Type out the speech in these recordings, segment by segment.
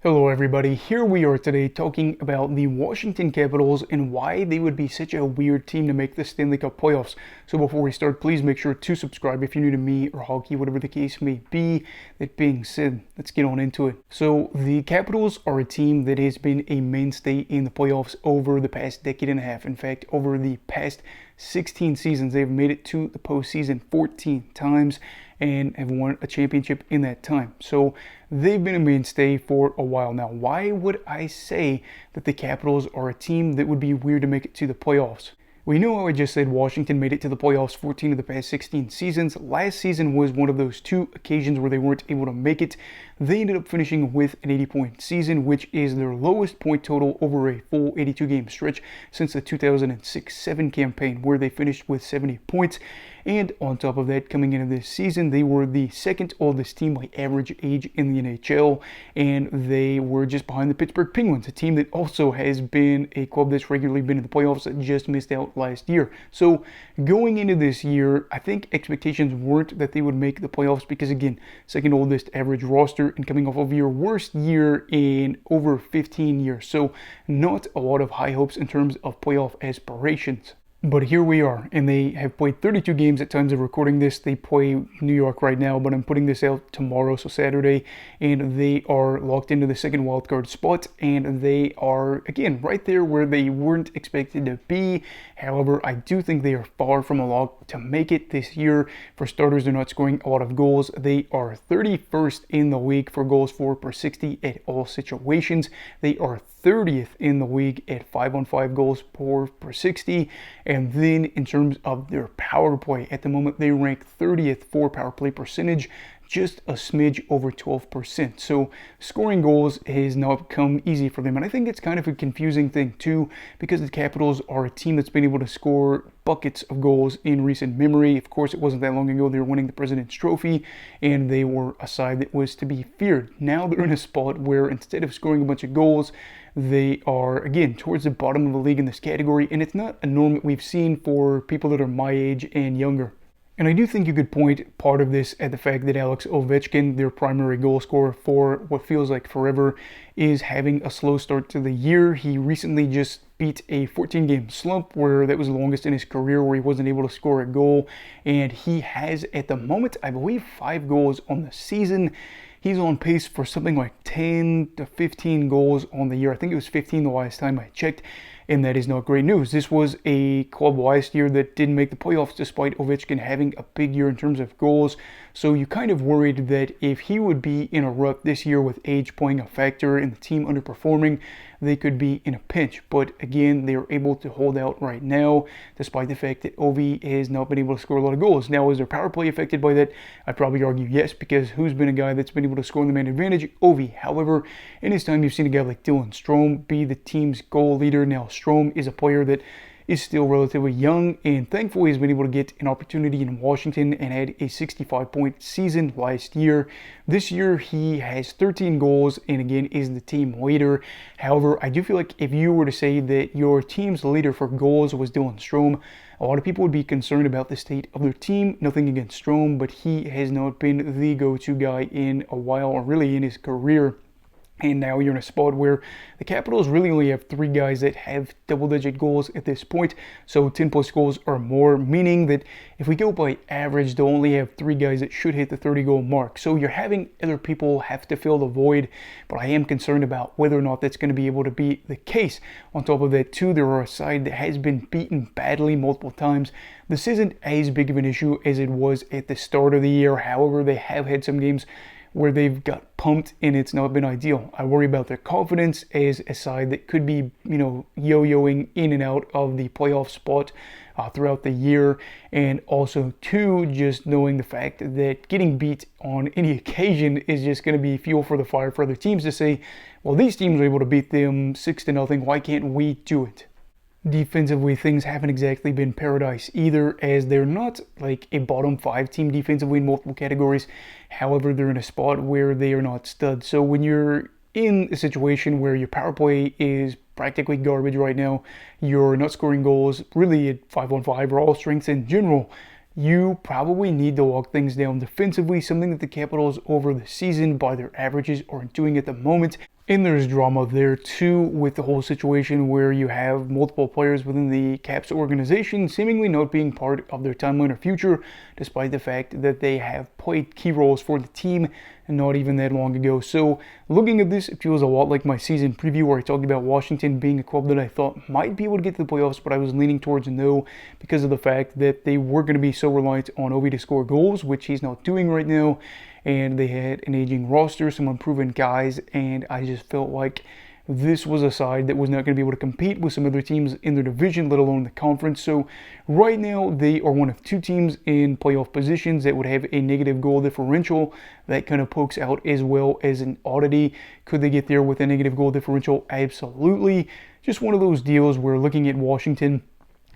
Hello everybody, here we are today talking about the Washington Capitals and why they would be such a weird team to make the Stanley Cup playoffs. So before we start, please make sure to subscribe if you're new to me or hockey, whatever the case may be. That being said, let's get on into it. So the Capitals are a team that has been a mainstay in the playoffs over the past decade and a half. In fact, over the past 16 seasons, they've made it to the postseason 14 times and have won a championship in that time. So they've been a mainstay for a while now. Why would I say that the Capitals are a team that would be weird to make it to the playoffs? We know how I just said Washington made it to the playoffs 14 of the past 16 seasons. Last season was one of those two occasions where they weren't able to make it. They ended up finishing with an 80-point season, which is their lowest point total over a full 82-game stretch since the 2006-7 campaign, where they finished with 70 points. And on top of that, coming into this season, they were the second oldest team by average age in the NHL, and they were just behind the Pittsburgh Penguins, a team that also has been a club that's regularly been in the playoffs that just missed out last year. So going into this year, I think expectations weren't that they would make the playoffs because, again, second oldest average roster and coming off of your worst year in over 15 years. So not a lot of high hopes in terms of playoff aspirations. But here we are, and they have played 32 games at times of recording this. They play New York right now, but I'm putting this out tomorrow, so Saturday, and they are locked into the second wildcard spot, and they are, again, right there where they weren't expected to be. However, I do think they are far from a lock to make it this year. For starters, they're not scoring a lot of goals. They are 31st in the league for goals for per 60 at all situations. They are 30th in the league at 5-on-5 goals per 60. And then in terms of their power play, at the moment they rank 30th for power play percentage, just a smidge over 12%. So scoring goals has not come easy for them. And I think it's kind of a confusing thing too, because the Capitals are a team that's been able to score buckets of goals in recent memory. Of course, it wasn't that long ago they were winning the President's Trophy, and they were a side that was to be feared. Now they're in a spot where instead of scoring a bunch of goals, they are, again, towards the bottom of the league in this category, and it's not a norm that we've seen for people that are my age and younger. And I do think you could point part of this at the fact that Alex Ovechkin, their primary goal scorer for what feels like forever, is having a slow start to the year. He recently just beat a 14-game slump where that was the longest in his career where he wasn't able to score a goal. And he has, at the moment, I believe 5 goals on the season. He's on pace for something like 10 to 15 goals on the year. I think it was 15 the last time I checked, and that is not great news. This was a club last year that didn't make the playoffs despite Ovechkin having a big year in terms of goals. So you kind of worried that if he would be in a rut this year with age playing a factor and the team underperforming, they could be in a pinch. But again, they are able to hold out right now, despite the fact that Ovi has not been able to score a lot of goals. Now, is their power play affected by that? I'd probably argue yes, because who's been a guy that's been able to score in the man advantage? Ovi. However, in his time, you've seen a guy like Dylan Strome be the team's goal leader. Now, Strome is a player that is still relatively young, and thankfully has been able to get an opportunity in Washington and had a 65-point season last year. This year he has 13 goals and again is the team leader. However, I do feel like if you were to say that your team's leader for goals was Dylan Strome, a lot of people would be concerned about the state of their team. Nothing against Strome, but he has not been the go-to guy in a while, or really in his career. And now you're in a spot where the Capitals really only have 3 guys that have double-digit goals at this point. So 10-plus goals or more, meaning that if we go by average, they'll only have 3 guys that should hit the 30-goal mark. So you're having other people have to fill the void, but I am concerned about whether or not that's going to be able to be the case. On top of that, too, there are a side that has been beaten badly multiple times. This isn't as big of an issue as it was at the start of the year. However, they have had some games where they've got pumped and it's not been ideal. I worry about their confidence as a side that could be, yo-yoing in and out of the playoff spot throughout the year. And also, too, just knowing the fact that getting beat on any occasion is just going to be fuel for the fire for other teams to say, well, these teams are able to beat them 6-0. Why can't we do it? Defensively, things haven't exactly been paradise either, as they're not like a bottom 5 team defensively in multiple categories. However, they're in a spot where they are not studs. So when you're in a situation where your power play is practically garbage right now, you're not scoring goals really at 5-on-5 or all strengths in general, you probably need to lock things down defensively, something that the Capitals over the season by their averages aren't doing at the moment. And there's drama there too with the whole situation where you have multiple players within the Caps organization seemingly not being part of their timeline or future, despite the fact that they have played key roles for the team and not even that long ago. So looking at this, it feels a lot like my season preview where I talked about Washington being a club that I thought might be able to get to the playoffs, but I was leaning towards no because of the fact that they were going to be so reliant on Ovi to score goals, which he's not doing right now. And they had an aging roster, some unproven guys, and I just felt like this was a side that was not going to be able to compete with some other teams in their division, let alone the conference. So right now, they are one of two teams in playoff positions that would have a negative goal differential. That kind of pokes out as well as an oddity. Could they get there with a negative goal differential? Absolutely. Just one of those deals where looking at Washington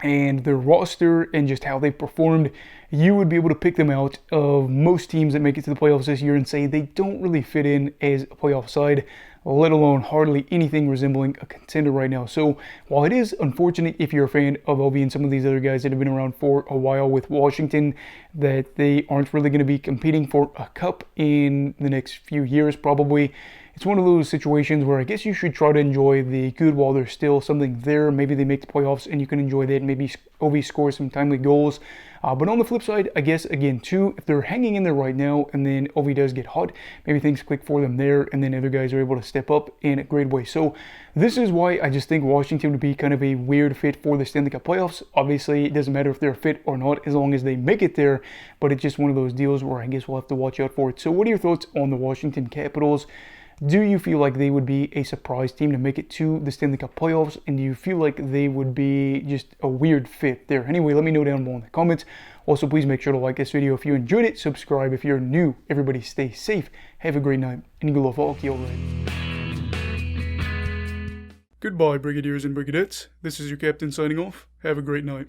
and their roster and just how they performed, you would be able to pick them out of most teams that make it to the playoffs this year and say they don't really fit in as a playoff side, let alone hardly anything resembling a contender right now. So while it is unfortunate if you're a fan of Ovi and some of these other guys that have been around for a while with Washington, that they aren't really going to be competing for a cup in the next few years probably, it's one of those situations where I guess you should try to enjoy the good while there's still something there. Maybe they make the playoffs and you can enjoy that. Maybe Ovi scores some timely goals. But on the flip side, I guess, again, too, if they're hanging in there right now and then Ovi does get hot, maybe things click for them there and then other guys are able to step up in a great way. So this is why I just think Washington would be kind of a weird fit for the Stanley Cup playoffs. Obviously, it doesn't matter if they're fit or not as long as they make it there, but it's just one of those deals where I guess we'll have to watch out for it. So what are your thoughts on the Washington Capitals? Do you feel like they would be a surprise team to make it to the Stanley Cup playoffs? And do you feel like they would be just a weird fit there? Anyway, let me know down below in the comments. Also, please make sure to like this video if you enjoyed it. Subscribe if you're new. Everybody stay safe. Have a great night. And good luck, hockey already. Goodbye, Brigadiers and Brigadettes. This is your captain signing off. Have a great night.